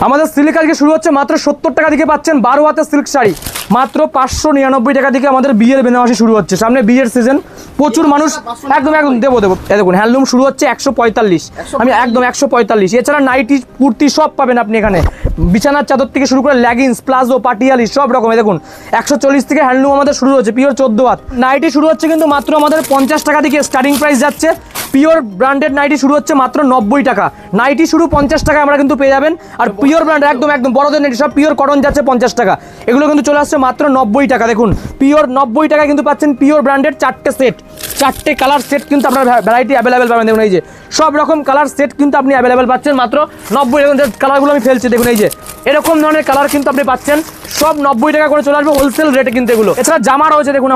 আমাদের সিল্ক আজকে শুরু হচ্ছে মাত্র 70 টাকা থেকে পাচ্ছেন 12 হাতের সিল্ক শাড়ি মাত্র 599 টাকা থেকে আমাদের বিয়ের বেনারসি শুরু হচ্ছে। সামনে বিয়ের সিজন, প্রচুর মানুষ। একদম একদম দেবো দেখুন হ্যান্ডলুম শুরু হচ্ছে 145, আমি একদম 145। এছাড়া নাইটি কুর্তি সব পাবেন আপনি এখানে, বিছানার চাদর থেকে শুরু করে লেগিংস, প্লাজো, পাটিয়ালি সব রকমের। দেখুন 140 থেকে হ্যান্ডলুম আমাদের শুরু হচ্ছে, পিওর 14 হাত। নাইটি শুরু হচ্ছে কিন্তু মাত্র আমাদের 50 টাকা থেকে স্টার্টিং প্রাইস যাচ্ছে। পিওর ব্র্যান্ডেড নাইটি শুরু হচ্ছে মাত্র 90 টাকা। নাইটি শুরু 50 টাকা আমরা কিন্তু পেয়ে যাবেন। আর পিওর ব্র্যান্ড একদম একদম বড়দের নাইটি সব পিওর কটন যাচ্ছে 50 টাকা, এগুলো কিন্তু চলে আসছে মাত্র 90 টাকা। দেখুন পিওর 90 টাকা কিন্তু পাচ্ছেন পিওর ব্র্যান্ডেড 4টে সেট, 4টে কালার সেট কিন্তু আপনার ভ্যারাইটি অ্যাভেলেবেল পাবেন। দেখুন এই যে সব রকম কালার সেট কিন্তু আপনি অ্যাভেলেবেল পাচ্ছেন মাত্র 90 টাকা। কালারগুলো আমি ফেলছি, দেখুন এই যে এরকম ধরনের কালার কিন্তু আপনি পাচ্ছেন সব 90 টাকা করে চলে আসবে হোলসেল রেটে কিন্তু এগুলো। এছাড়া জামা রয়েছে, দেখুন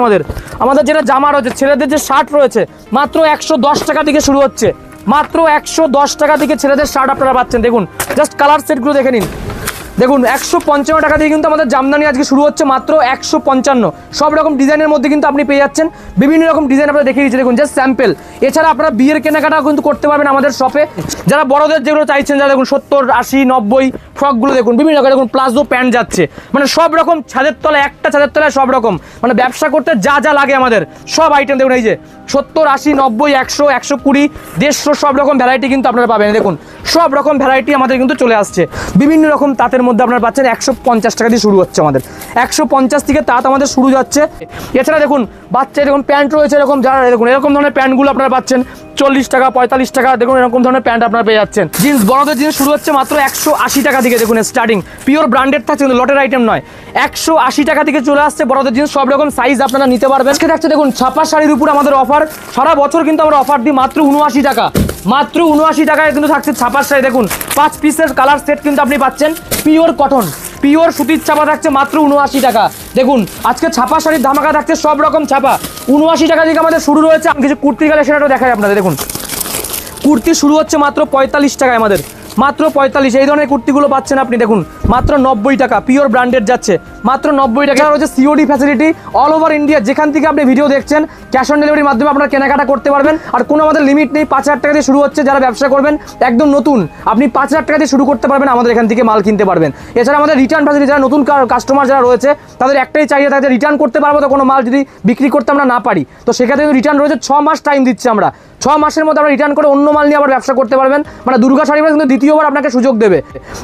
আমাদের যেটা জামা রয়েছে, ছেলেদের যে শার্ট রয়েছে মাত্র 110 টাকা থেকে শুরু হচ্ছে, মাত্র 110 টাকা থেকে ছেলেদের শার্ট আপনারা পাচ্ছেন। দেখুন জাস্ট কালার সেটগুলো দেখে নিন। দেখুন 155 টাকা দিয়ে কিন্তু আমাদের জামদানি আজকে শুরু হচ্ছে মাত্র 155। সব রকম ডিজাইনের মধ্যে কিন্তু আপনি পেয়ে যাচ্ছেন, বিভিন্ন রকম ডিজাইন আপনারা দেখিয়ে দিচ্ছি। দেখুন জাস্ট স্যাম্পল। এছাড়া আপনারা বিয়ের কেনাকাটাও কিন্তু করতে পারবেন আমাদের শপে। যারা বড়দের যেগুলো চাইছেন, যারা দেখুন 70, 80, 90 ফ্রকগুলো দেখুন বিভিন্ন রকম। দেখুন প্লাজো প্যান্ট যাচ্ছে, মানে সব রকম ছাদের তলায়, একটা ছাদের তলায় সব রকম, মানে ব্যবসা করতে যা যা লাগে আমাদের সব আইটেম। দেখুন এই যে 70, 80, 90, 100, 120, 150 সব রকম ভ্যারাইটি কিন্তু আপনারা পাবেন। দেখুন সব রকম ভ্যারাইটি আমাদের কিন্তু চলে আসছে। বিভিন্ন রকম তাঁতের মধ্যে আপনারা পাচ্ছেন 150 টাকা দিয়ে শুরু হচ্ছে আমাদের, 150 থেকে তাঁত আমাদের শুরু যাচ্ছে। এছাড়া দেখুন বাচ্চা দেখুন প্যান্ট রয়েছে এরকম, যারা দেখুন এরকম ধরনের প্যান্টগুলো আপনারা পাচ্ছেন 40 টাকা, 45 টাকা। দেখুন এরকম ধরনের প্যান্ট আপনারা পেয়ে যাচ্ছেন। জিন্স, বড়দের জিন্স শুরু হচ্ছে মাত্র 180 টাকা থেকে। দেখুন স্টার্টিং পিওর ব্র্যান্ডেড থাকছে, কিন্তু লটের আইটেম নয়। 180 টাকা থেকে চলে আসছে বড়দের জিন্স, সব রকম সাইজ আপনারা নিতে পারবেন। আজকে থাকছে দেখুন ছাপা শাড়ির উপর আমাদের অফার, সারা বছর কিন্তু আমরা অফার দিই মাত্র 79 টাকা, মাত্র 79 টাকায় কিন্তু থাকছে ছাপার শাড়ি। দেখুন 5 পিসের কালার সেট কিন্তু আপনি পাচ্ছেন পিওর কটন, পিওর সুতির ছাপা থাকছে মাত্র 79 টাকা। দেখুন আজকে ছাপা শাড়ির ধামাকা থাকছে, সব রকম ছাপা 79 টাকা থেকে আমাদের শুরু রয়েছে। কিছু কুর্তি কালেকশনটা দেখাই আপনাদের। দেখুন কুর্তি শুরু হচ্ছে মাত্র 45 টাকায় আমাদের, মাত্র 45। এই ধরনের কুর্তিগুলো পাচ্ছেন আপনি দেখুন মাত্র 90 টাকা, পিওর ব্র্যান্ডেড যাচ্ছে মাত্র 90 টাকা। রয়েছে COD facility all over India, যেখান থেকে আপনি ভিডিও দেখছেন ক্যাশ অন ডেলিভারির মাধ্যমে আপনারা কেনাকাটা করতে পারবেন। আর কোনো আমাদের লিমিট নেই, 5000 টাকা দিয়ে শুরু হচ্ছে। যারা ব্যবসা করবেন একদম নতুন, আপনি 5000 টাকা দিয়ে শুরু করতে পারবেন, আমাদের এখান থেকে মাল কিনতে পারবেন। এছাড়া আমাদের রিটার্ন ফ্যাসিলিটি, যারা নতুন কাস্টমার যারা রয়েছে তাদের একটাই চাহিদা থাকে, রিটার্ন করতে পারবো তো কোনো মাল যদি বিক্রি করতে আমরা না পারি, তো সেক্ষেত্রে রিটার্ন রয়েছে। 6 মাস টাইম দিচ্ছি আমরা, 6 মাসের মধ্যে আমরা রিটার্ন করে অন্য মাল নিয়ে আবার ব্যবসা করতে পারবেন। মানে দুর্গা শাড়ি কিন্তু দ্বিতীয়বার আপনাকে সুযোগ দেবে।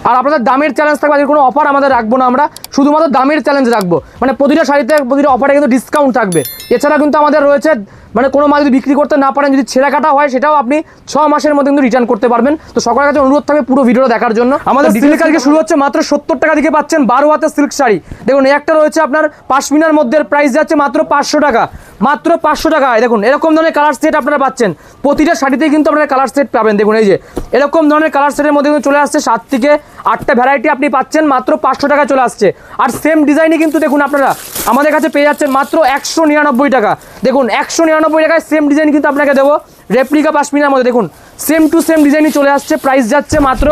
আর আপনাদের দামের চ্যালেঞ্জ থাকবে, আজকে কোনো অফার আমাদের রাখবো না, আমরা শুধুমাত্র দামের চ্যালেঞ্জ রাখবো। মানে প্রতিটা শাড়িতে, প্রতিটা অফারে কিন্তু ডিসকাউন্ট থাকবে। এছাড়া কিন্তু আমাদের রয়েছে, মানে কোনো মাল যদি বিক্রি করতে না পারেন, যদি ছেঁড়া কাটা হয়, সেটাও আপনি 6 মাসের মধ্যে কিন্তু রিটার্ন করতে পারবেন। তো সকলের কাছে অনুরোধ থাকবে পুরো ভিডিওটা দেখার জন্য। আমাদের সিল্ক আজকে শুরু হচ্ছে মাত্র 70 টাকা থেকে পাচ্ছেন 12 হাতের সিল্ক শাড়ি। দেখুন একটা রয়েছে আপনার পাশমিনার মধ্যে, প্রাইস যাচ্ছে মাত্র 500 টাকা, মাত্র 500 টাকায়। দেখুন এরকম ধরনের কালার সেট আপনারা পাচ্ছেন, প্রতিটা শাড়িতেই কিন্তু আপনারা কালার সেট পাবেন। দেখুন এই যে এরকম ধরনের কালার সেটের মধ্যে কিন্তু চলে আসছে 7 থেকে 8টা ভ্যারাইটি আপনি পাচ্ছেন মাত্র 500 টাকা চলে আসছে। আর সেম ডিজাইনই কিন্তু দেখুন আপনারা আমাদের কাছে পেয়ে যাচ্ছেন মাত্র 199 টাকা। দেখুন 199 টাকায় সেম ডিজাইন কিন্তু আপনাকে দেবো, রেপ্লিকা পাশমিনার মধ্যে। দেখুন সেম টু সেম ডিজাইনই চলে আসছে, প্রাইস যাচ্ছে মাত্র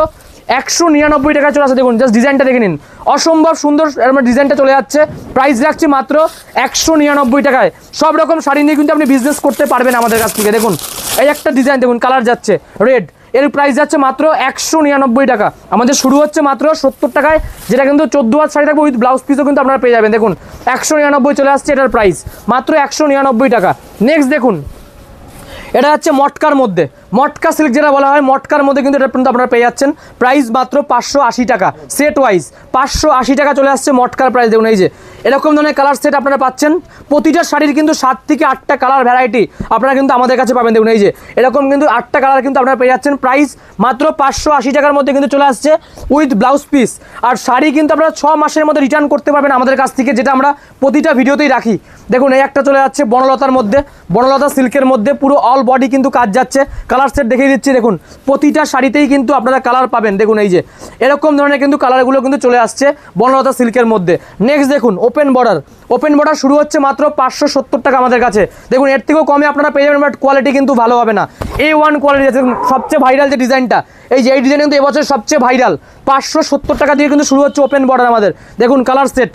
199 টাকা চলে আসছে। দেখুন জাস্ট ডিজাইনটা দেখে নিন, অসম্ভব সুন্দর ডিজাইনটা চলে যাচ্ছে। প্রাইস রাখছে মাত্র 199 টাকায়। সব রকম শাড়ি নিয়ে কিন্তু আপনি বিজনেস করতে পারবেন আমাদের কাছ থেকে। দেখুন এই একটা ডিজাইন দেখুন, কালার যাচ্ছে রেড, এর প্রাইস যাচ্ছে মাত্র 199 টাকা। আমাদের শুরু হচ্ছে মাত্র 70 টাকায়, যেটা কিন্তু 14 হাত শাড়ি থাকবে, উইথ ব্লাউজ পিসও কিন্তু আপনারা পেয়ে যাবেন। দেখুন 199 চলে আসছে, এটার প্রাইস মাত্র 199 টাকা। নেক্সট দেখুন এটা হচ্ছে মটকার মধ্যে, মটকা সিল্ক যেটা বলা হয়, মটকার মধ্যে কিন্তু এটা পর্যন্ত আপনারা পেয়ে যাচ্ছেন। প্রাইস মাত্র 580 টাকা, সেট ওয়াইজ 580 টাকা চলে আসছে মটকার প্রাইস। দেখুন এই যে এরকম ধরনের কালার সেট আপনারা পাচ্ছেন, প্রতিটা শাড়ির কিন্তু 7 থেকে 8টা কালার ভ্যারাইটি আপনারা কিন্তু আমাদের কাছে পাবেন। দেখুন এই যে এরকম কিন্তু 8টা কালার কিন্তু আপনারা পেয়ে যাচ্ছেন। প্রাইস মাত্র 580 টাকার মধ্যে কিন্তু চলে আসছে উইথ ব্লাউজ পিস। আর শাড়ি কিন্তু আপনারা 6 মাসের মধ্যে রিটার্ন করতে পারবেন আমাদের কাছ থেকে, যেটা আমরা প্রতিটা ভিডিওতেই রাখি। দেখুন এই একটা চলে যাচ্ছে বনলতার মধ্যে, বনলতা সিল্কের মধ্যে পুরো অল বডি কিন্তু কাজ যাচ্ছে। কালার সেট দেখিয়ে দিচ্ছি, দেখুন প্রতিটা শাড়িতেই কিন্তু আপনারা কালার পাবেন। দেখুন এই যে এরকম ধরনের কিন্তু কালারগুলো কিন্তু চলে আসছে বনলতা সিল্কের মধ্যে। নেক্সট দেখুন ওপেন বর্ডার, ওপেন বর্ডার শুরু হচ্ছে মাত্র 570 টাকা আমাদের কাছে। দেখুন এর থেকেও কমে আপনারা পেয়ে যাবেন, বাট কোয়ালিটি কিন্তু ভালো হবে না। A1 কোয়ালিটি আছে। সবচেয়ে ভাইরাল যে ডিজাইনটা, এই যে এই ডিজাইন কিন্তু এবছর সবচেয়ে ভাইরাল। 570 টাকা দিয়ে কিন্তু শুরু হচ্ছে ওপেন বর্ডার আমাদের। দেখুন কালার সেট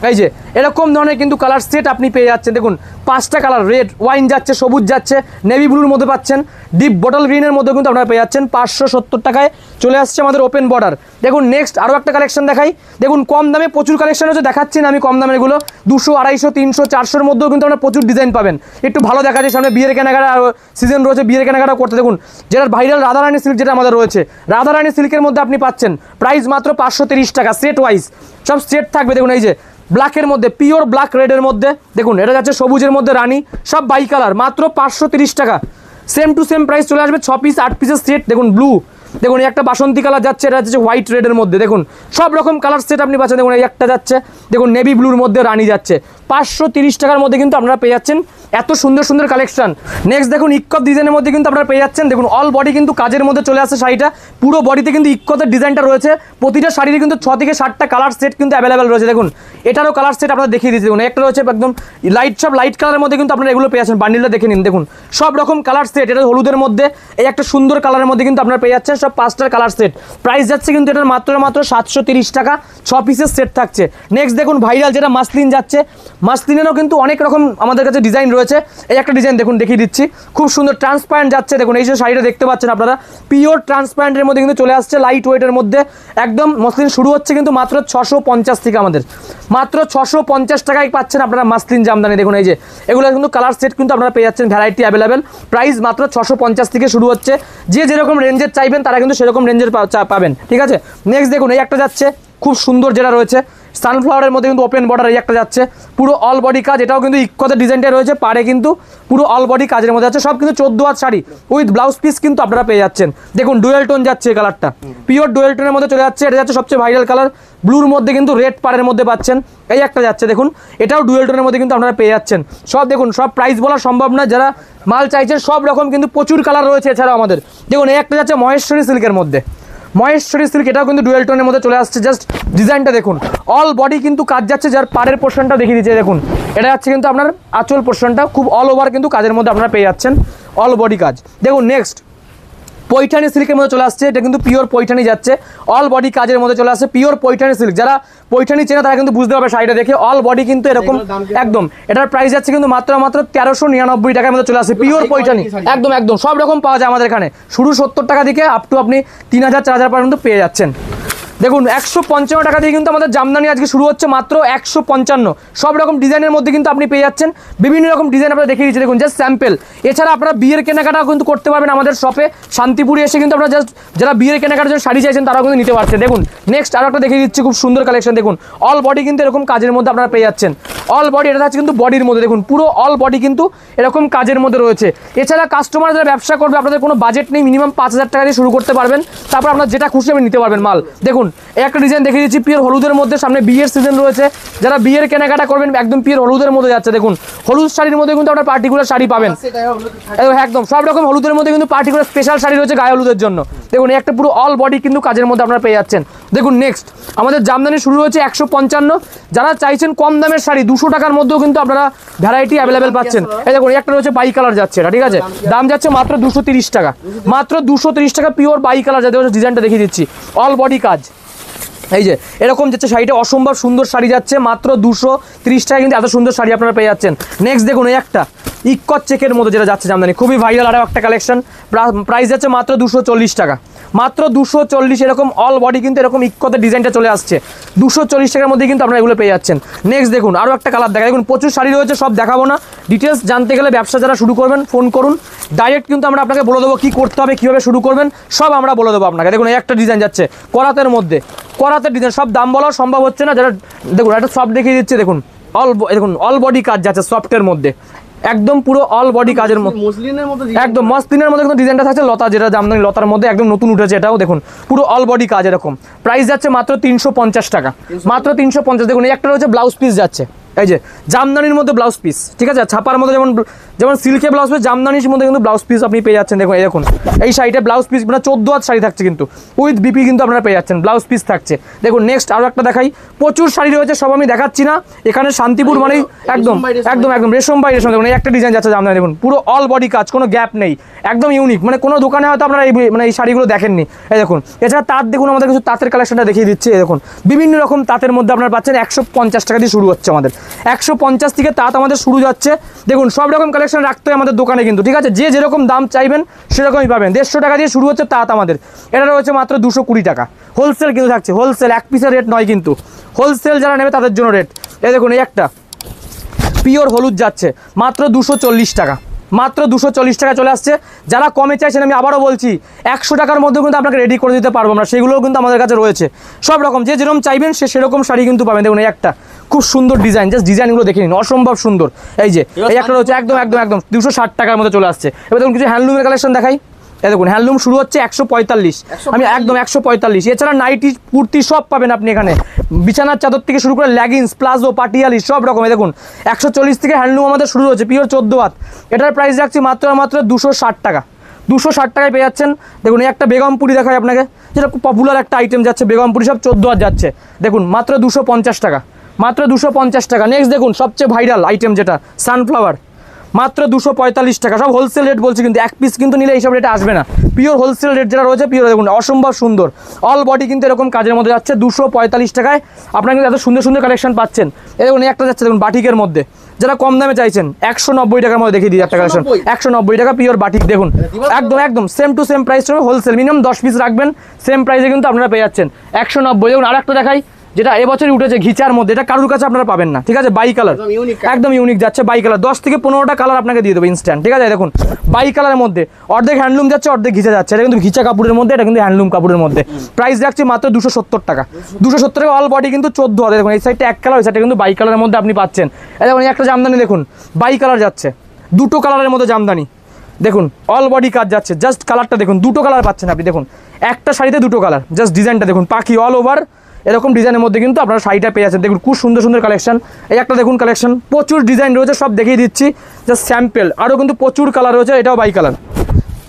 এই যে এরকম ধরনের কিন্তু কালার সেট আপনি পেয়ে যাচ্ছেন। দেখুন 5টা কালার, রেড, ওয়াইন যাচ্ছে, সবুজ যাচ্ছে, নেভি ব্লুর মধ্যে পাচ্ছেন, ডিপ বটল গ্রিনের মধ্যে কিন্তু আপনারা পেয়ে যাচ্ছেন 570 টাকায়। চলে আসছে আমাদের ওপেন বর্ডার। দেখুন নেক্সট আরও একটা কালেকশন দেখাই। দেখুন কম দামে প্রচুর কালেকশন হচ্ছে, দেখাচ্ছি না আমি কম দামের এগুলো। 200, 250, 300, 400-র মধ্যেও কিন্তু আপনারা প্রচুর ডিজাইন পাবেন। একটু ভালো দেখা যায়, সামনে বিয়ের কেনাকাটা সিজন রয়েছে, বিয়ের কেনাকাটা করতে। দেখুন যেটা ভাইরাল রাধারানী সিল্ক যেটা আমাদের রয়েছে, রাধারানী সিল্কের মধ্যে আপনি পাচ্ছেন প্রাইস মাত্র 530 টাকা, সেট ওয়াইজ সব সেট থাকবে। দেখুন এই যে ব্ল্যাকের মধ্যে, পিওর ব্ল্যাক রেডের মধ্যে, দেখুন এটা যাচ্ছে সবুজের মধ্যে রানী, সব বাই কালার, মাত্র 530 টাকা। সেম টু সেম প্রাইস চলে আসবে 6 পিস 8 পিসের সেট। দেখুন ব্লু, দেখুন এই একটা বাসন্তী কালার যাচ্ছে, এটা যাচ্ছে হোয়াইট রেডের মধ্যে। দেখুন সব রকম কালার সেট আপনি পাচ্ছেন। দেখুন এই একটা যাচ্ছে, দেখুন নেভি ব্লুর মধ্যে রানী যাচ্ছে, 530 টাকার মধ্যে কিন্তু আপনারা পেয়ে যাচ্ছেন এত সুন্দর সুন্দর কালেকশন। নেক্সট দেখুন ইক্কত ডিজাইনের মধ্যে কিন্তু আপনারা পেয়ে যাচ্ছেন। দেখুন অল বডি কিন্তু কাজের মধ্যে চলে আসছে শাড়িটা, পুরো বডিতে কিন্তু ইক্কতের ডিজাইনটা রয়েছে। প্রতিটা শাড়ির কিন্তু 6 থেকে 7টা কালার সেট কিন্তু অ্যাভেলেবেল রয়েছে। দেখুন এটারও কালার সেট আপনারা দেখিয়ে দিচ্ছি। দেখুন একটা রয়েছে একদম লাইট, সব লাইট কালারের মধ্যে কিন্তু আপনারা এগুলো পেয়ে যাচ্ছেন। বান্ডিলটা দেখে নিন, দেখুন সব রকম কালার সেট। এটা হলুদের মধ্যে, এই একটা সুন্দর কালারের মধ্যে কিন্তু আপনারা পেয়ে যাচ্ছেন সব 5টার কালার সেট। প্রাইস যাচ্ছে কিন্তু এটার মাত্র 730 টাকা, 6 পিসের সেট থাকছে। নেক্সট দেখুন ভাইরাল যেটা মাসলিন যাচ্ছে, মাসলিনেরও কিন্তু অনেক রকম আমাদের কাছে ডিজাইন রয়েছে। এই একটা ডিজাইন দেখুন দেখিয়ে দিচ্ছি, খুব সুন্দর ট্রান্সপারেন্ট যাচ্ছে। দেখুন এই যে শাড়িটা দেখতে পাচ্ছেন আপনারা, পিওর ট্রান্সপারেন্টের মধ্যে কিন্তু চলে আসছে, লাইট ওয়েটের মধ্যে একদম। মাসলিন শুরু হচ্ছে কিন্তু মাত্র 650 থেকে, আমাদের মাত্র 650 টাকায় পাচ্ছেন আপনারা মাসলিন জামদানি। দেখুন এই যে এগুলো কিন্তু কালার সেট কিন্তু আপনারা পেয়ে যাচ্ছেন, ভ্যারাইটি অ্যাভেলেবেল। প্রাইস মাত্র 650 থেকে শুরু হচ্ছে। যে যেরকম রেঞ্জের চাইবেন তারা কিন্তু সেরকম রেঞ্জের পাবেন, ঠিক আছে। নেক্সট দেখুন এই একটা যাচ্ছে খুব সুন্দর, যেটা রয়েছে সানফ্লাওয়ারের মধ্যে কিন্তু ওপেন বর্ডার, এই একটা যাচ্ছে পুরো অল বডি কাজ। এটাও কিন্তু ইক্কতের ডিজাইনটা রয়েছে, পারে কিন্তু পুরো অল বডি কাজের মধ্যে আছে। সব কিন্তু 14 হাত শাড়ি উইথ ব্লাউজ পিস কিন্তু আপনারা পেয়ে যাচ্ছেন। দেখুন ডুয়েল টোন যাচ্ছে, এই কালারটা পিওর ডুয়েল টোনের মধ্যে চলে যাচ্ছে। এটা যাচ্ছে সবচেয়ে ভাইরাল কালার, ব্লুর মধ্যে কিন্তু রেড পাড়ের মধ্যে পাচ্ছেন। এই একটা যাচ্ছে দেখুন, এটাও ডুয়েল টোনের মধ্যে কিন্তু আপনারা পেয়ে যাচ্ছেন। সব দেখুন, সব প্রাইস বলা সম্ভব না, যারা মাল চাইছেন সব রকম কিন্তু প্রচুর কালার রয়েছে এছাড়াও আমাদের। দেখুন এই একটা যাচ্ছে মহেশ্বরী সিল্কের মধ্যে, মহেশ্বরী সিল্ক, এটাও কিন্তু ডুয়েল টোনের মধ্যে চলে আসছে। জাস্ট ডিজাইনটা দেখুন, অল বডি কিন্তু কাজ যাচ্ছে। যার পাড়ের পোর্শনটা দেখিয়ে দিচ্ছে, দেখুন এটা যাচ্ছে কিন্তু আপনার আঁচল পোর্শনটা, খুব অল ওভার কিন্তু কাজের মধ্যে আপনারা পেয়ে যাচ্ছেন, অল বডি কাজ। দেখুন নেক্সট পৈঠানি সিল্কের মধ্যে চলে আসছে, এটা কিন্তু পিওর পৈঠানি যাচ্ছে, অল বডি কাজের মধ্যে চলে আসছে, পিওর পৈঠানি সিল্ক। যারা পৈঠানি চেনে তারা কিন্তু বুঝতে পারবে শাড়িটা দেখে, অল বডি কিন্তু এরকম একদম। এটার প্রাইস যাচ্ছে কিন্তু মাত্র 1399 টাকার মধ্যে চলে আসছে, পিওর পৈঠানি একদম একদম। সব রকম পাওয়া যায় আমাদের এখানে, শুরু 70 টাকা থেকে আপ টু আপনি 3000, 4000 পর্যন্ত পেয়ে যাচ্ছেন। দেখুন 155 টাকা দিয়ে কিন্তু আমাদের জামদানি আজকে শুরু হচ্ছে, মাত্র 155। সব রকম ডিজাইনের মধ্যে কিন্তু আপনি পেয়ে যাচ্ছেন, বিভিন্ন রকম ডিজাইন আপনারা দেখিয়ে দিচ্ছি। দেখুন জাস্ট স্যাম্পেল। এছাড়া আপনারা বিয়ের কেনাকাটাও কিন্তু করতে পারবেন আমাদের শপে, শান্তিপুরে এসে কিন্তু আপনারা জাস্ট যারা বিয়ের কেনাকাটার জন্য শাড়ি চাইছেন তারাও কিন্তু নিতে পারছেন। দেখুন নেক্সট আরও একটা দেখিয়ে দিচ্ছি, খুব সুন্দর কালেকশন। দেখুন অল বডি কিন্তু এরকম কাজের মধ্যে আপনারা পেয়ে যাচ্ছেন, অল বডি। এটা হচ্ছে কিন্তু বডির মধ্যে, দেখুন পুরো অল বডি কিন্তু এরকম কাজের মধ্যে রয়েছে। এছাড়া কাস্টমার যারা ব্যবসা করবে, আপনাদের কোনো বাজেট নেই, মিনিমাম 5000 টাকা দিয়ে শুরু করতে পারবেন, তারপর আপনার যেটা খুশি আপনি নিতে পারবেন মাল। দেখুন একটা ডিজাইন দেখিয়ে দিচ্ছি, পিওর হলুদের মধ্যে, সামনে বিয়ের সিজন রয়েছে, যারা বিয়ের কেনাকাটা করবেন একদম পিওর হলুদের মধ্যে যাচ্ছে। দেখুন হলুদ শাড়ির মধ্যে কিন্তু আপনার পার্টিকুলার শাড়ি পাবেন, একদম সব রকম হলুদের মধ্যে কিন্তু পার্টিকুলার স্পেশাল শাড়ি রয়েছে গায়ে হলুদের জন্য। দেখুন একটা পুরো অল বডি কিন্তু কাজের মধ্যে আপনারা পেয়ে যাচ্ছেন। দেখুন নেক্সট আমাদের জামদানি শুরু হয়েছে 155। যারা চাইছেন কম দামের শাড়ি 200 টাকার মধ্যেও কিন্তু আপনারা ভ্যারাইটি অ্যাভেলেবেল পাচ্ছেন। এই দেখুন একটা রয়েছে বাই কালার যাচ্ছে, এটা ঠিক আছে, দাম যাচ্ছে মাত্র 230 টাকা, মাত্র 230 টাকা, পিওর বাই কালার যাচ্ছে। ডিজাইনটা দেখিয়ে দিচ্ছি, অল বডি কাজ। এই যে এরকম যাচ্ছে শাড়িটা, অসম্ভব সুন্দর শাড়ি যাচ্ছে, মাত্র 230 টাকা কিন্তু এত সুন্দর শাড়ি আপনারা পেয়ে যাচ্ছেন। নেক্সট দেখুন এই একটা ইক্কত চেকের মধ্যে যেটা যাচ্ছে জামদানি, খুবই ভাইরাল আরও একটা কালেকশন। প্রাইস যাচ্ছে মাত্র 240 টাকা, মাত্র 240। এরকম অল বডি কিন্তু এরকম ইক্কতের ডিজাইনটা চলে আসছে, 240 টাকার মধ্যে কিন্তু আপনারা এগুলো পেয়ে যাচ্ছেন। নেক্সট দেখুন আরও একটা কালার দেখা, দেখুন প্রচুর শাড়ি রয়েছে, সব দেখাবো না। ডিটেলস জানতে গেলে ব্যবসা যারা শুরু করবেন ফোন করুন, ডাইরেক্ট কিন্তু আমরা আপনাকে বলে দেবো কী করতে হবে, কীভাবে শুরু করবেন, সব আমরা বলে দেবো আপনাকে। দেখুন এই একটা ডিজাইন যাচ্ছে করাতের মধ্যে, করাতের ডিজাইন, সব দাম বলাও সম্ভব হচ্ছে না। যারা দেখুন একটা সফট দেখিয়ে দিচ্ছে, দেখুন দেখুন অল বডি কাজ যাচ্ছে সফটের মধ্যে, একদম পুরো অল বডি কাজের মধ্যে, একদম মসলিনের মধ্যে কিন্তু ডিজাইনটা থাকছে লতা, যেটা জামদানি লতার মধ্যে একদম নতুন উঠেছে, এটাও দেখুন পুরো অল বডি কাজ এরকম। প্রাইস যাচ্ছে মাত্র 350 টাকা, মাত্র 350। দেখুন এই একটা রয়েছে ব্লাউজ পিস যাচ্ছে, এই যে জামদানির মধ্যে ব্লাউজ পিস, ঠিক আছে, ছাপার মধ্যে যেমন যেমন সিল্কে ব্লাউজ পিস, জামদানির মধ্যে কিন্তু ব্লাউজ পিস আপনি পেয়ে যাচ্ছেন। দেখুন এই দেখুন এই শাড়িটা ব্লাউজ পিস মানে 14 হাত শাড়ি থাকছে কিন্তু উইথ বিপি কিন্তু আপনারা পেয়ে যাচ্ছেন, ব্লাউজ পিস থাকছে। দেখুন নেক্সট আরও একটা দেখাই, প্রচুর শাড়ি রয়েছে, সব আমি দেখাচ্ছি না। এখানে শান্তিপুর মানেই একদম একদম একদম রেশম বাই রেশম। দেখুন এই একটা ডিজাইন যাচ্ছে জামদানি, দেখুন পুরো অল বডি কাজ, কোনো গ্যাপ নেই, একদম ইউনিক, মানে কোনো দোকানে হয়তো আপনারা এই মানে এই শাড়িগুলো দেখেননি। এই দেখুন এছাড়া তাঁত দেখুন, আমাদের কিছু তাঁতের কালেকশনটা দেখিয়ে দিচ্ছি। এই দেখুন বিভিন্ন রকম তাঁতের মধ্যে আপনারা পাচ্ছেন 150 টাকা দিয়ে শুরু হচ্ছে আমাদের, 150 থেকে তাঁত আমাদের শুরু যাচ্ছে। দেখুন সব রকম কালেকশন রাখতে হয় আমাদের দোকানে কিন্তু, ঠিক আছে, যে যেরকম দাম চাইবেন সেরকমই পাবেন। 150 টাকা দিয়ে শুরু হচ্ছে তাঁত আমাদের, এটা রয়েছে মাত্র 220 টাকা। হোলসেল কিন্তু থাকছে, হোলসেল, এক পিসের রেট নয় কিন্তু, হোলসেল যারা নেবে তাদের জন্য রেট। এই দেখুন এই একটা পিওর হলুদ যাচ্ছে মাত্র 240 টাকা, মাত্র 240 টাকা চলে আসছে। যারা কমে চাইছেন আমি আবারও বলছি 100 টাকার মধ্যে কিন্তু আপনাকে রেডি করে দিতে পারবো আমরা, সেগুলোও কিন্তু আমাদের কাছে রয়েছে। সব রকম যে যেরকম চাইবেন সেরকম শাড়ি কিন্তু পাবেন। দেখুন এই একটা খুব সুন্দর ডিজাইন, জাস্ট ডিজাইনগুলো দেখে নিন, অসম্ভব সুন্দর। এই যে এই একটা রয়েছে একদম একদম একদম 260 টাকার মধ্যে চলে আসছে। এবার দেখুন কিছু হ্যান্ডলুমের কালেকশন দেখাই। এই দেখুন হ্যান্ডলুম শুরু হচ্ছে 145, আমি একদম 145। এছাড়া নাইটি কুর্তি সব পাবেন আপনি এখানে, বিছানার চাদর থেকে শুরু করে লেগিংস, প্লাজো, পাটিয়ালি সব রকম। দেখুন 140 থেকে হ্যান্ডলুম আমাদের শুরু হচ্ছে, পিওর 14 হাত। এটার প্রাইস রাখছি মাত্র মাত্র 260 টাকা, 260 টাকায় পেয়ে যাচ্ছেন। দেখুন এই একটা বেগমপুরি দেখাই আপনাকে, যেটা খুব পপুলার একটা আইটেম যাচ্ছে, বেগমপুরি সব 14 হাত যাচ্ছে। দেখুন মাত্র 250 টাকা, মাত্র 250 টাকা। নেক্সট দেখুন সবচেয়ে ভাইরাল আইটেম যেটা সানফ্লাওয়ার, মাত্র 245 টাকা। সব হোলসেল রেট বলছি কিন্তু, এক পিস কিন্তু নিলে এইসব রেটে আসবে না, পিওর হোলসেল রেট যেটা রয়েছে পিওর। দেখুন অসম্ভব সুন্দর অল বডি কিন্তু এরকম কাজের মধ্যে যাচ্ছে 245 টাকায়। আপনারা কিন্তু এত সুন্দর সুন্দর কালেকশন পাচ্ছেন। এই দেখুন একটা যাচ্ছে দেখুন বাটিকের মধ্যে, যারা কম দামে চাইছেন 190 টাকার মধ্যে দেখিয়ে দিই একটা কালেকশন, 190 টাকা পিওর বাটিক। দেখুন একদম একদম সেম টু সেম প্রাইস হবে, হোলসেল মিনিমাম 10 পিস রাখবেন, সেম প্রাইসে কিন্তু আপনারা পেয়ে যাচ্ছেন 190। দেখুন আর একটা দেখাই যেটা এবছরই উঠেছে ঘিচার মধ্যে, এটা কারোর কাছে আপনারা পাবেন না, ঠিক আছে, বাই কালার, একদম ইউনিক যাচ্ছে বাই কালার। 10 থেকে 15টা কালার আপনাকে দিয়ে দেবো ইনস্ট্যান্ট, ঠিক আছে। দেখুন বাই কালারের মধ্যে অর্ধেক হ্যান্ডলুম যাচ্ছে, অর্ধেক ঘিচা যাচ্ছে। এটা কিন্তু ঘিচা কাপড়ের মধ্যে, এটা কিন্তু হ্যান্ডলুম কাপড়ের মধ্যে। প্রাইস রাখছি মাত্র 270 টাকা, 270 টাকা। অল বডি কিন্তু 14 হাতে। দেখুন এই সাইডটা এক কালার, ওই সাইডটা কিন্তু বাই কালারের মধ্যে আপনি পাচ্ছেন। এই দেখুন একটা জামদানি দেখুন বাই কালার যাচ্ছে, দুটো কালারের মধ্যে জামদানি। দেখুন অল বডি কাজ যাচ্ছে, জাস্ট কালারটা দেখুন, দুটো কালার পাচ্ছেন আপনি। দেখুন একটা শাড়িতে দুটো কালার, জাস্ট ডিজাইনটা দেখুন, পাখি অল ওভার এরকম ডিজাইনের মধ্যে কিন্তু আপনারা শাড়িটা পেয়ে যাচ্ছেন। দেখুন খুব সুন্দর সুন্দর কালেকশন। এই একটা দেখুন কালেকশন, প্রচুর ডিজাইন রয়েছে, সব দেখিয়ে দিচ্ছি জাস্ট স্যাম্পেল। আরও কিন্তু প্রচুর কালার রয়েছে, এটাও বাই কালার,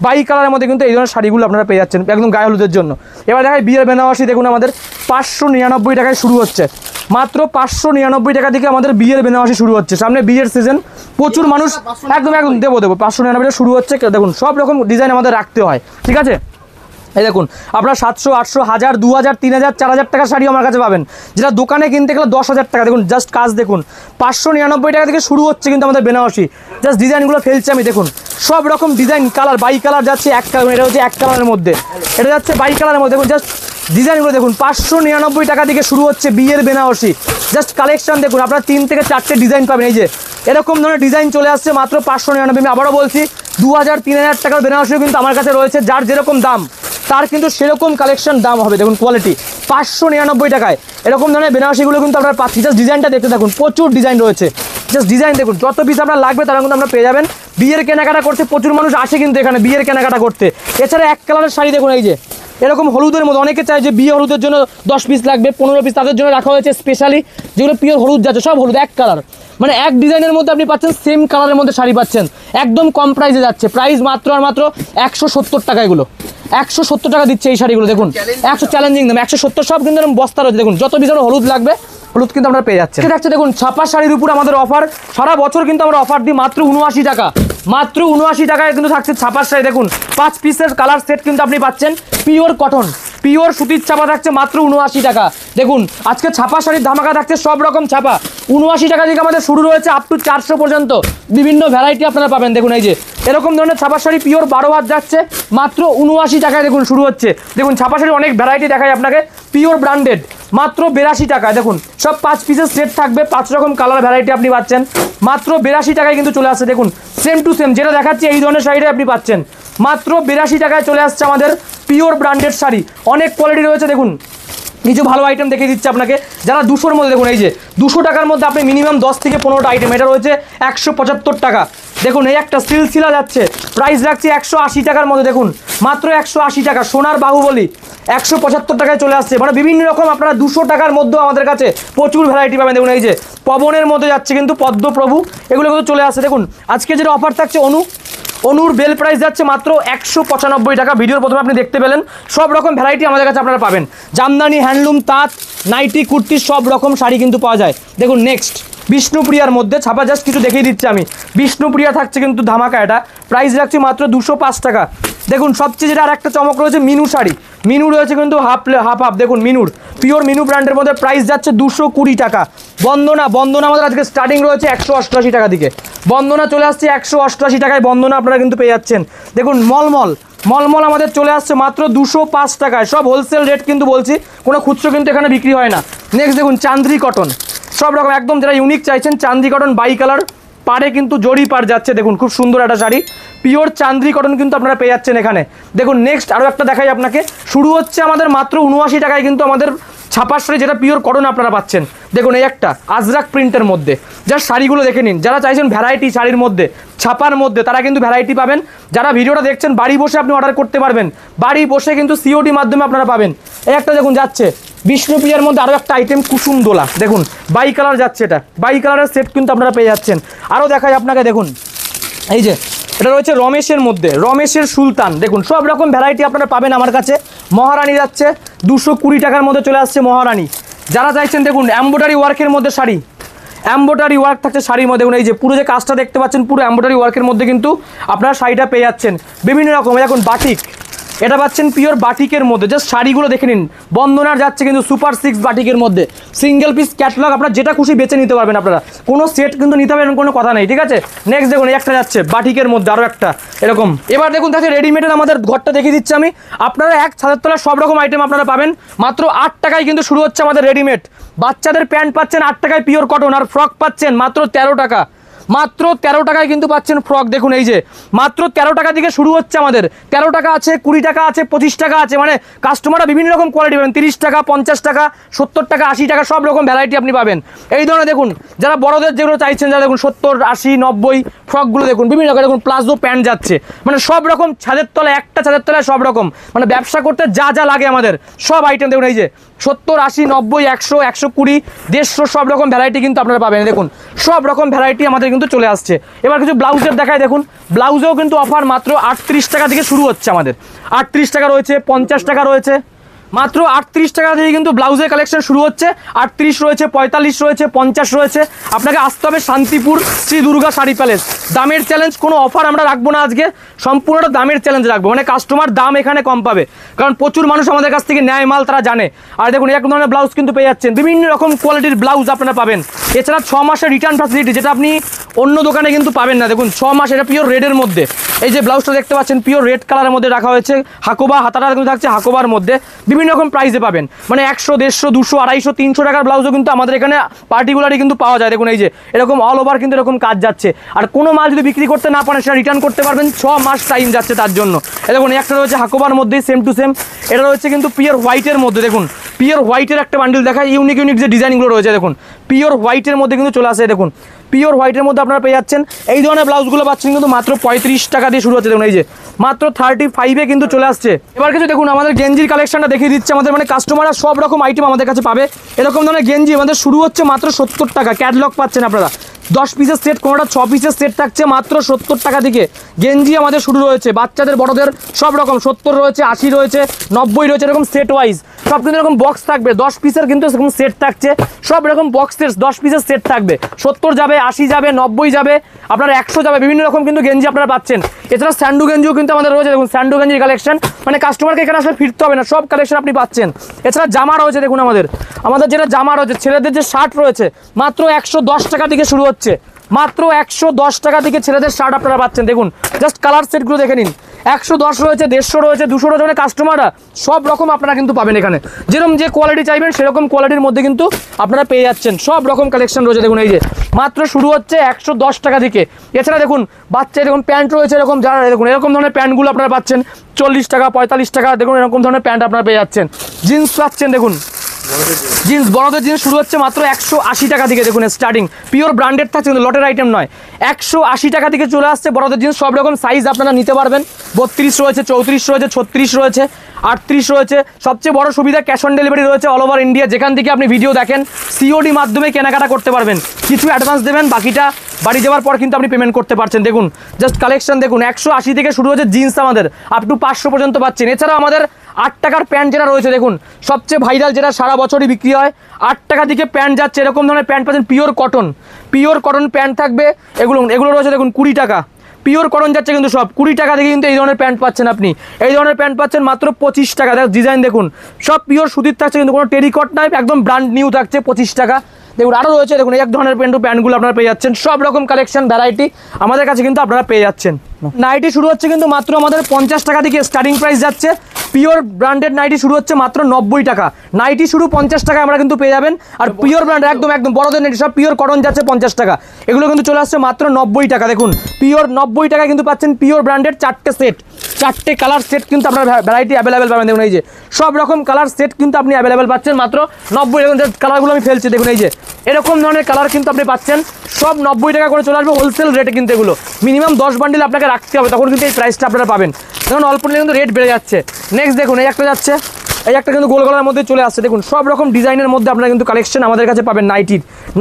বাই কালারের মধ্যে কিন্তু এই ধরনের শাড়িগুলো আপনারা পেয়ে যাচ্ছেন একদম গায়ে হলুদের জন্য। এবার দেখাই বিয়ের বেনারসি। দেখুন আমাদের 599 টাকায় শুরু হচ্ছে, মাত্র 599 টাকা থেকে আমাদের বিয়ের বেনারসি শুরু হচ্ছে। সামনে বিয়ের সিজন, প্রচুর মানুষ একদম একদম দেবো 599 টাকা শুরু হচ্ছে। দেখুন সব রকম ডিজাইন আমাদের রাখতে হয়, ঠিক আছে। এই দেখুন আপনারা 700, 800, 1000, 2000, 3000, 4000 টাকার শাড়ি আমার কাছে পাবেন, যেটা দোকানে কিনতে গেলে 10,000 টাকা। দেখুন জাস্ট কাজ দেখুন, 599 টাকা থেকে শুরু হচ্ছে কিন্তু আমাদের বেনারসি। জাস্ট ডিজাইনগুলো ফেলছে আমি, দেখুন সব রকম ডিজাইন, কালার বাই কালার যাচ্ছে, এক কালার, এটা হচ্ছে এক কালারের মধ্যে, এটা যাচ্ছে বাই কালারের মধ্যে। দেখুন জাস্ট ডিজাইনগুলো দেখুন, 599 টাকা থেকে শুরু হচ্ছে বিয়ের বেনারসি। জাস্ট কালেকশন দেখুন, আপনারা 3 থেকে 4টে ডিজাইন পাবেন। এই যে এরকম ধরনের ডিজাইন চলে আসছে মাত্র 599। আমি আবারও বলছি 2000, 3000 টাকার বেনারসিও কিন্তু আমার কাছে রয়েছে, যার যেরকম দাম তার কিন্তু সেরকম কালেকশন দাম হবে। দেখুন কোয়ালিটি 599 টাকায় এরকম ধরনের বেনারসিগুলো কিন্তু আপনারা পাচ্ছি। জাস্ট ডিজাইনটা দেখতে থাকুন, প্রচুর ডিজাইন রয়েছে, জাস্ট ডিজাইন দেখুন, যত পিস আপনার লাগবে তারা কিন্তু আপনারা পেয়ে যাবেন। বিয়ের কেনাকাটা করতে প্রচুর মানুষ আসে কিন্তু এখানে বিয়ের কেনাকাটা করতে। এছাড়া এক কালারের শাড়ি দেখুন, এই যে এরকম হলুদের মধ্যে, অনেকে চায় যে বিয়ে হলুদের জন্য 10 পিস লাগবে, 15 পিস, তাদের জন্য রাখা হয়েছে স্পেশালি, যেগুলো পিওর হলুদ যাচ্ছে, সব হলুদ এক কালার, মানে এক ডিজাইনের মধ্যে আপনি পাচ্ছেন, সেম কালারের মধ্যে শাড়ি পাচ্ছেন, একদম কম প্রাইসে যাচ্ছে। প্রাইস মাত্র আর মাত্র 170 টাকা। এগুলো 170 টাকা দিচ্ছে এই শাড়িগুলো। দেখুন 100 চ্যালেঞ্জিং দাম, 170। সব কিন্তু এরকম বস্তা রয়েছে। দেখুন যত পিস হলুদ লাগবে, হলুদ কিন্তু আমরা পেয়ে যাচ্ছি। দেখছে দেখুন ছাপা শাড়ির উপর আমাদের অফার, সারা বছর কিন্তু আমরা অফার দিই মাত্র 79 টাকা, মাত্র 79 টাকায় কিন্তু থাকছে ছাপার শাড়ি। দেখুন 5 পিসের কালার সেট কিন্তু আপনি পাচ্ছেন, পিওর কটন, পিওর সুতির ছাপা থাকছে মাত্র 79 টাকা। দেখুন আজকে ছাপা শাড়ির ধামাকা থাকছে, সব রকম ছাপা 79 টাকা থেকে আমাদের শুরু রয়েছে, আপ টু 400 পর্যন্ত বিভিন্ন ভ্যারাইটি আপনারা পাবেন। দেখুন এই যে এরকম ধরনের ছাপা শাড়ি পিওর 12 হাত যাচ্ছে মাত্র 79 টাকায়। দেখুন শুরু হচ্ছে, দেখুন ছাপা শাড়ির অনেক ভ্যারাইটি দেখায় আপনাকে, পিওর ব্র্যান্ডেড মাত্র 82 টাকায়। দেখুন সব 5 পিসের সেট থাকবে, 5 রকম কালার ভ্যারাইটি আপনি পাচ্ছেন মাত্র 82 টাকায় কিন্তু চলে আসছে। দেখুন সেম টু সেম যেটা দেখাচ্ছি এই ধরনের শাড়িটা আপনি পাচ্ছেন মাত্র 82 টাকায় চলে আসছে আমাদের পিওর ব্র্যান্ডেড শাড়ি। অনেক কোয়ালিটি রয়েছে, দেখুন কিছু ভালো আইটেম দেখিয়ে দিচ্ছে আপনাকে যারা 200-র মধ্যে। দেখুন এই যে 200 টাকার মধ্যে আপনি মিনিমাম 10 থেকে 15টা আইটেম, এটা রয়েছে 175 টাকা। দেখুন এই একটা সিলসিলা যাচ্ছে, প্রাইস রাখছি 180 টাকার মধ্যে। দেখুন মাত্র 180 টাকা, সোনার বাহুবলী 175 টাকায় চলে আসছে। মানে বিভিন্ন রকম আপনারা 200 টাকার মধ্যেও আমাদের কাছে প্রচুর ভ্যারাইটি পাবেন। দেখুন এই যে পবনের মধ্যে যাচ্ছে কিন্তু পদ্মপ্রভু, এগুলো কিন্তু চলে আসছে। দেখুন আজকে যেটা অফার থাকছে অনুর বেল প্রাইস যাচ্ছে মাত্র 195 টাকা। ভিডিওর প্রথমে আপনি দেখতে পেলেন, সব রকম ভ্যারাইটি আমাদের কাছে আপনারা পাবেন। জামদানি, হ্যান্ডলুম, তাঁত, নাইটি, কুর্তি সব রকম শাড়ি কিন্তু পাওয়া যায়। দেখুন নেক্সট বিষ্ণুপ্রিয়ার মধ্যে ছাপা, জাস্ট কিছু দেখিয়ে দিচ্ছি আমি। বিষ্ণুপ্রিয়া থাকছে কিন্তু ধামাকা, এটা প্রাইস রাখছি মাত্র 205 টাকা। দেখুন সবচেয়ে যেটা আর একটা চমক রয়েছে মিনু শাড়ি, মিনু রয়েছে কিন্তু হাফ হাফ। দেখুন মিনুর পিওর মিনু ব্র্যান্ডের মধ্যে প্রাইস যাচ্ছে 220 টাকা। বন্দনা আমাদের আজকে স্টার্টিং রয়েছে 188 টাকা থেকে। বন্দনা চলে আসছে 188 টাকায়, বন্দনা আপনারা কিন্তু পেয়ে যাচ্ছেন। দেখুন মলমল আমাদের চলে আসছে মাত্র 205 টাকায়। সব হোলসেল রেট কিন্তু বলছি, কোনো খুচরো কিন্তু এখানে বিক্রি হয় না। নেক্সট দেখুন চান্দ্রি কটন, সব রকম একদম যারা ইউনিক চাইছেন, চান্দ্রি কটন বাই কালার, পাড়ে কিন্তু জরি পাড় যাচ্ছে। দেখুন খুব সুন্দর একটা শাড়ি, পিওর চান্দ্রি কটন কিন্তু আপনারা পেয়ে যাচ্ছেন এখানে। দেখুন নেক্সট আরও একটা দেখাই আপনাকে, শুরু হচ্ছে আমাদের মাত্র 79 টাকায় কিন্তু আমাদের ছাপার শাড়ি, যেটা পিওর কটন আপনারা পাচ্ছেন। দেখুন এই একটা আজরাক প্রিন্টের মধ্যে, জাস্ট শাড়িগুলো দেখে নিন। যারা চাইছেন ভ্যারাইটি শাড়ির মধ্যে, ছাপার মধ্যে, তারা কিন্তু ভ্যারাইটি পাবেন। যারা ভিডিওটা দেখছেন বাড়ি বসে আপনি অর্ডার করতে পারবেন, বাড়ি বসে কিন্তু সিওডি মাধ্যমে আপনারা পাবেন। এই একটা দেখুন যাচ্ছে বিষ্ণুপ্রিয়ার মধ্যে আরও একটা আইটেম কুসুম দোলা, দেখুন বাই কালার যাচ্ছে, এটা বাই কালারের সেট কিন্তু আপনারা পেয়ে যাচ্ছেন। আরও দেখাই আপনাকে, দেখুন এই যে এটা রয়েছে রমেশের মধ্যে, রমেশের সুলতান। দেখুন সব রকম ভ্যারাইটি আপনারা পাবেন আমার কাছে। মহারানী যাচ্ছে 220 টাকার মধ্যে চলে আসছে মহারানী। যারা চাইছেন দেখুন এমব্রয়ডারি ওয়ার্কের মধ্যে শাড়ি, এমব্রয়ডারি ওয়ার্ক থাকছে শাড়ির মধ্যে। দেখুন এই যে পুরো যে কাজটা দেখতে পাচ্ছেন, পুরো এমব্রয়ডারি ওয়ার্কের মধ্যে কিন্তু আপনারা শাড়িটা পেয়ে যাচ্ছেন। বিভিন্ন রকম দেখুন বাটিক, এটা পাচ্ছেন পিওর বাটিকের মধ্যে। জাস্ট শাড়িগুলো দেখে নিন। বন্দনার যাচ্ছে কিন্তু সুপার 6 বাটিকের মধ্যে, সিঙ্গেল পিস ক্যাটলগ, আপনারা যেটা খুশি বেছে নিতে পারবেন। আপনারা কোনো সেট কিন্তু নিতে পারবেন, কোনো কথা নেই, ঠিক আছে। নেক্সট দেখুন একটা যাচ্ছে বাটিকের মধ্যে আরও একটা এরকম। এবার দেখুন তাহলে রেডিমেডের আমাদের ঘরটা দেখিয়ে দিচ্ছি আমি। আপনারা এক ছাদের তলায় সব রকম আইটেম আপনারা পাবেন। মাত্র 8 টাকায় কিন্তু শুরু হচ্ছে আমাদের রেডিমেড। বাচ্চাদের প্যান্ট পাচ্ছেন 8 টাকায় পিওর কটন, আর ফ্রক পাচ্ছেন মাত্র 13 টাকা। মাত্র 13 টাকায় কিন্তু পাচ্ছেন ফ্রক। দেখুন এই যে মাত্র 13 টাকা থেকে শুরু হচ্ছে আমাদের। 13 টাকা আছে, 20 টাকা আছে, 25 টাকা আছে। মানে কাস্টমাররা বিভিন্ন রকম কোয়ালিটি পাবেন, 30 টাকা, 50 টাকা, 70 টাকা, 80 টাকা, সব রকম ভ্যারাইটি আপনি পাবেন। এই ধরনের দেখুন যারা বড়দের যেগুলো চাইছেন, যারা দেখুন 70, 80, 90 ফ্রকগুলো দেখুন বিভিন্ন রকম। দেখুন প্লাজো প্যান্ট যাচ্ছে, মানে সব রকম ছাদের তলায়, একটা ছাদের তলায় সব রকম, মানে ব্যবসা করতে যা যা লাগে আমাদের সব আইটেম। দেখুন এই যে 70, 80, 90, 100, 120, 150 সব রকম ভ্যারাইটি কিন্তু আপনারা পাবেন। দেখুন সব রকম ভ্যারাইটি আমাদের কিন্তু চলে আসছে। এবার কিছু ব্লাউজের দেখায়। দেখুন ব্লাউজেও কিন্তু অফার মাত্র 38 টাকা থেকে শুরু হচ্ছে আমাদের। 38 টাকা রয়েছে, 50 টাকা রয়েছে, মাত্র 38 টাকা থেকে কিন্তু ব্লাউজের কালেকশন শুরু হচ্ছে। 38 রয়েছে, 45 রয়েছে, 50 রয়েছে। আপনাকে আসতে হবে শান্তিপুর শ্রী দুর্গা শাড়ি প্যালেস। দামের চ্যালেঞ্জ, কোনো অফার আমরা রাখবো না আজকে, সম্পূর্ণটা দামের চ্যালেঞ্জ রাখবো। মানে কাস্টমার দাম এখানে কম পাবে, কারণ প্রচুর মানুষ আমাদের কাছ থেকে নেয় মাল, তারা জানে। আর দেখুন এক ধরনের ব্লাউজ কিন্তু পেয়ে যাচ্ছেন, বিভিন্ন রকম কোয়ালিটির ব্লাউজ আপনারা পাবেন। এছাড়া 6 মাসের রিটার্ন ফ্যাসিলিটি, যেটা আপনি অন্য দোকানে কিন্তু পাবেন না। দেখুন 6 মাস, এটা পিওর রেডের মধ্যে। এই যে ব্লাউজটা দেখতে পাচ্ছেন পিওর রেড কালারের মধ্যে রাখা হয়েছে, হাকোবা, হাতাটা কিন্তু থাকছে হাকোবার মধ্যে। বিভিন্ন রকম প্রাইসে পাবেন, মানে 100, 150, 200, 250, 300 টাকার ব্লাউজও কিন্তু আমাদের এখানে পার্টিকুলারই কিন্তু পাওয়া যায়। দেখুন এই যে এরকম অল ওভার কিন্তু এরকম কাজ যাচ্ছে। আর কোনো মাল যদি বিক্রি করতে না পারেন, সেটা রিটার্ন করতে পারবেন, 6 মাস টাইম যাচ্ছে তার জন্য। দেখুন একটা রয়েছে হাকোবার মধ্যেই সেম টু সেম, এটা রয়েছে কিন্তু পিওর হোয়াইটের মধ্যে। দেখুন পিওর হোয়াইটের একটা বান্ডিল দেখায়, ইউনিক যে ডিজাইনগুলো রয়েছে। দেখুন পিওর হোয়াইটের মধ্যে কিন্তু চলে আসে। দেখুন পিওর হোয়াইটের মধ্যে আপনারা পেয়ে যাচ্ছেন এই ধরনের ব্লাউজগুলো পাচ্ছেন কিন্তু মাত্র 35 টাকা দিয়ে শুরু হচ্ছে। দেখুন এই যে মাত্র 35-এ কিন্তু চলে আসছে। এবার কিছু দেখুন আমাদের গেঞ্জির কালেকশনটা দেখিয়ে দিচ্ছে আমাদের, মানে কাস্টমাররা সব রকম আইটেম আমাদের কাছে পাবে। এরকম ধরনের গেঞ্জি আমাদের শুরু হচ্ছে মাত্র 70 টাকা। ক্যাটলগ পাচ্ছেন আপনারা 10 পিসের সেট, কোনোটা 6 পিসের সেট থাকছে মাত্র 70 টাকা থেকে। গেঞ্জি আমাদের শুরু রয়েছে, বাচ্চাদের বড়দের সব রকম 70 রয়েছে, 80 রয়েছে, 90 রয়েছে, এরকম সেট ওয়াইজ সব কিন্তু এরকম বক্স থাকবে। 10 পিসের কিন্তু এরকম সেট থাকছে, সব এরকম বক্সের 10 পিসের সেট থাকবে। 70 যাবে, 80 যাবে, 90 যাবে, আপনার 100 যাবে, বিভিন্ন রকম কিন্তু গেঞ্জি আপনারা পাচ্ছেন। এছাড়া স্যান্ডু গেঞ্জিও কিন্তু আমাদের রয়েছে। দেখুন স্যান্ডু গেঞ্জির কালেকশন, মানে কাস্টমারকে এখানে আসলে ফিরতে হবে না, সব কালেকশন আপনি পাচ্ছেন। এছাড়া জামা রয়েছে, দেখুন আমাদের যেটা জামা রয়েছে, ছেলেদের যে শার্ট রয়েছে মাত্র 110 টাকা থেকে শুরু হচ্ছে। মাত্র 110 টাকা থেকে ছেলেদের শার্ট আপনারা পাচ্ছেন। দেখুন জাস্ট কালার সেটগুলো দেখে নিন, 110 রয়েছে, 150 রয়েছে, 200 রয়েছে। মানে কাস্টমাররা সব রকম আপনারা কিন্তু পাবেন এখানে, যেরকম যে কোয়ালিটি চাইবেন সেরকম কোয়ালিটির মধ্যে কিন্তু আপনারা পেয়ে যাচ্ছেন। সব রকম কালেকশন রয়েছে। দেখুন এই যে মাত্র শুরু হচ্ছে 110 টাকা থেকে। এছাড়া দেখুন বাচ্চা দেখুন প্যান্ট রয়েছে এরকম, যারা দেখুন এরকম ধরনের প্যান্টগুলো আপনারা পাচ্ছেন 40 টাকা, 45 টাকা। দেখুন এরকম ধরনের প্যান্ট আপনারা পেয়ে যাচ্ছেন। জিন্স পাচ্ছেন, দেখুন জিন্স বড়দের জিন্স শুরু হচ্ছে মাত্র 180 টাকা থেকে। দেখুন স্টার্টিং পিওর ব্র্যান্ডেড থাকছে, কিন্তু লটের আইটেম নয়। 180 টাকা থেকে চলে আসছে বড়দের জিন্স। সব রকম সাইজ আপনারা নিতে পারবেন। 32 রয়েছে, 34 রয়েছে, 36 রয়েছে, 38 রয়েছে। সবচেয়ে বড় সুবিধা ক্যাশ অন ডেলিভারি রয়েছে অল ওভার ইন্ডিয়া। যেখান থেকে আপনি ভিডিও দেখেন সিওডি মাধ্যমে কেনাকাটা করতে পারবেন। কিছু অ্যাডভান্স দেবেন, বাকিটা বাড়ি যাওয়ার পর কিন্তু আপনি পেমেন্ট করতে পারছেন। দেখুন জাস্ট কালেকশন দেখুন, 180 থেকে শুরু হচ্ছে জিন্স আমাদের, আপ টু 500 পর্যন্ত পাচ্ছেন। এছাড়াও আমাদের 8 টাকার প্যান্ট যেটা রয়েছে, দেখুন সবচেয়ে ভাইরাল, যেটা সারা বছরই বিক্রি হয়। 8 টাকা থেকে প্যান্ট যাচ্ছে, এরকম ধরনের প্যান্ট পাচ্ছেন। পিওর কটন প্যান্ট থাকবে। এগুলো রয়েছে দেখুন 20 টাকা। পিওর কটন যাচ্ছে কিন্তু সব 20 টাকা থেকে কিন্তু এই ধরনের প্যান্ট পাচ্ছেন আপনি। এই ধরনের প্যান্ট পাচ্ছেন মাত্র 25 টাকা। ডিজাইন দেখুন সব পিওর সুতির থাকছে, কিন্তু কোনো টেরিকট নাই, একদম ব্র্যান্ড নিউ থাকছে 25 টাকা। দেখুন আরও রয়েছে, দেখুন এক ধরনের প্যান্টগুলো আপনারা পেয়ে যাচ্ছেন। সব রকম কালেকশন ভ্যারাইটি আমাদের কাছে কিন্তু আপনারা পেয়ে যাচ্ছেন। নাইটি শুরু হচ্ছে কিন্তু মাত্র আমাদের 50 টাকা থেকে স্টার্টিং প্রাইস যাচ্ছে। পিওর ব্র্যান্ডেড নাইটি শুরু হচ্ছে মাত্র 90 টাকা। নাইটি শুরু 50 টাকা আমরা কিন্তু পেয়ে যাবেন। আর পিওর ব্র্যান্ড একদম বড়দের নাইটি সব পিওর কটন যাচ্ছে 50 টাকা। এগুলো কিন্তু চলে আসছে মাত্র 90 টাকা। দেখুন পিওর 90 টাকায় কিন্তু পাচ্ছেন পিওর ব্র্যান্ডেড 4টে সেট, 4টে কালার সেট কিন্তু আপনার ভ্যারাইটি অ্যাভেলেবেল পাবেন। দেখুন এই যে সব রকম কালার সেট কিন্তু আপনি অ্যাভেলেবেল পাচ্ছেন মাত্র 90। দেখুন কালারগুলো আমি ফেলছি, দেখুন এই যে এরকম ধরনের কালার কিন্তু আপনি পাচ্ছেন সব 90 টাকা করে চলে আসবে হোলসেল রেটে। কিন্তু এগুলো মিনিমাম 10 বান্ডিল আপনাকে রাখতে হবে, তখন কিন্তু এই প্রাইসটা আপনারা পাবেন। দেখুন অল্প নিলে কিন্তু রেট বেড়ে যাচ্ছে। নেক্সট দেখুন এই একটা যাচ্ছে, এই একটা কিন্তু গোল গলার মধ্যে চলে আসছে। দেখুন সব রকম ডিজাইনের মধ্যে আপনারা কিন্তু কালেকশন আমাদের কাছে পাবেন।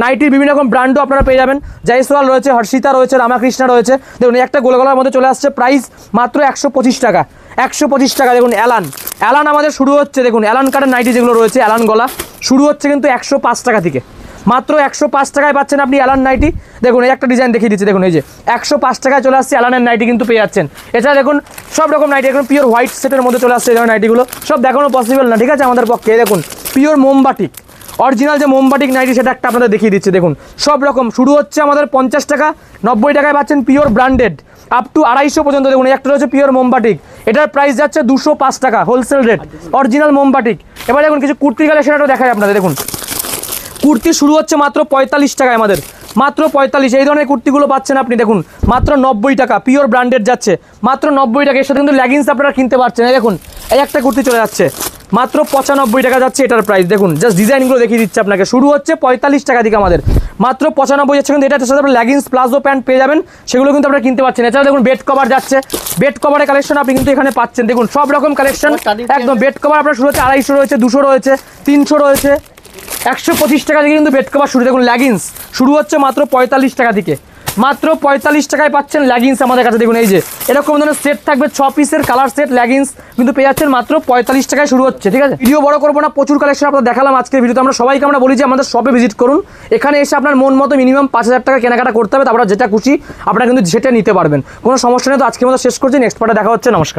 নাইটির বিভিন্ন রকম ব্র্যান্ডও আপনারা পেয়ে যাবেন। জয়সওয়াল রয়েছে, হর্ষিতা রয়েছে, রামাকৃষ্ণা রয়েছে। দেখুন এই একটা গোল গলার মধ্যে চলে আসছে, প্রাইস মাত্র 125 টাকা। 125 টাকা। দেখুন অ্যালান আমাদের শুরু হচ্ছে, দেখুন অ্যালান কাটের নাইটি যেগুলো রয়েছে, অ্যালান গলা শুরু হচ্ছে কিন্তু 105 টাকা থেকে। মাত্র 105 টাকায় পাচ্ছেন আপনি অ্যালান নাইটি। দেখুন এই একটা ডিজাইন দেখিয়ে দিচ্ছি, দেখুন এই যে 105 টাকায় চলে আসছে অ্যালানের নাইটি কিন্তু পেয়ে যাচ্ছেন। এছাড়া দেখুন সব রকম নাইটি, এখন পিওর হোয়াইট সেটের মধ্যে চলে আসছে এই ধরনের নাইটিগুলো। সব দেখানো পসিবল না, ঠিক আছে আমাদের পক্ষে। দেখুন পিওর মোমবাটিক, অরিজিনাল যে মোমবাটিক নাইটি সেটা একটা আপনাদের দেখিয়ে দিচ্ছি। দেখুন সব রকম শুরু হচ্ছে আমাদের 50 টাকা। 90 টাকায় পাচ্ছেন পিওর ব্র্যান্ডেড আপ টু 250 পর্যন্ত। দেখুন একটা রয়েছে পিওর মোমবাটিক, এটার প্রাইস যাচ্ছে 205 টাকা হোলসেল রেট, অরিজিনাল মোমবাটিক। এবার দেখুন কিছু কুর্তি কালেকশনটা দেখায় আপনাদের। দেখুন কুর্তি শুরু হচ্ছে মাত্র 45 টাকায় আমাদের, মাত্র 45। এই ধরনের কুর্তিগুলো পাচ্ছেন আপনি দেখুন মাত্র 90 টাকা। পিওর ব্র্যান্ডেড যাচ্ছে মাত্র 90 টাকা। এর সাথে কিন্তু লেগিংস আপনারা কিনতে পারছেন। এই দেখুন এই একটা কুর্তি চলে যাচ্ছে মাত্র 95 টাকা যাচ্ছে এটার প্রাইস। দেখুন জাস্ট ডিজাইনগুলো দেখিয়ে দিচ্ছে আপনাকে। শুরু হচ্ছে 45 টাকা থেকে আমাদের, মাত্র 95 যাচ্ছে। কিন্তু এটার সাথে আপনার লেগিংস প্লাজো প্যান্ট পেয়ে যাবেন, সেগুলো কিন্তু আপনারা কিনতে পাচ্ছেন। এছাড়া দেখুন বেড কভার যাচ্ছে, বেড কভারের কালেকশন আপনি কিন্তু এখানে পাচ্ছেন। দেখুন সব রকম কালেকশন একদম। বেড কভার আপনার শুরু হচ্ছে 250 রয়েছে, 200 রয়েছে, 300 রয়েছে, 125 টাকা থেকে কিন্তু বেড কভার শুরু। দেখুন লেগিংস শুরু হচ্ছে মাত্র 45 টাকা থেকে। মাত্র 45 টাকায় পাচ্ছেন লেগিংস আমাদের কাছে। দেখুন এই যে এরকম ধরনের সেট থাকবে 6 পিসের কালার সেট লেগিংস কিন্তু পেয়ে যাচ্ছেন মাত্র 45 টাকায় শুরু হচ্ছে, ঠিক আছে। ভিডিও বড় করবো না, প্রচুর কালেকশন আপনাদের দেখালাম আজকের ভিডিওতে। আমরা সবাইকে আমরা বলি যে আমাদের শপে ভিজিট করুন। এখানে এসে আপনার মন মতো মিনিমাম 5000 টাকা কেনাকাটা করতে হবে, তারপর যেটা খুশি আপনারা কিন্তু সেটা নিতে পারবেন। কোনো সমস্যা নেই। তো আজকের মতো শেষ করছি, নেক্সট পার্টে দেখা হচ্ছে। নমস্কার।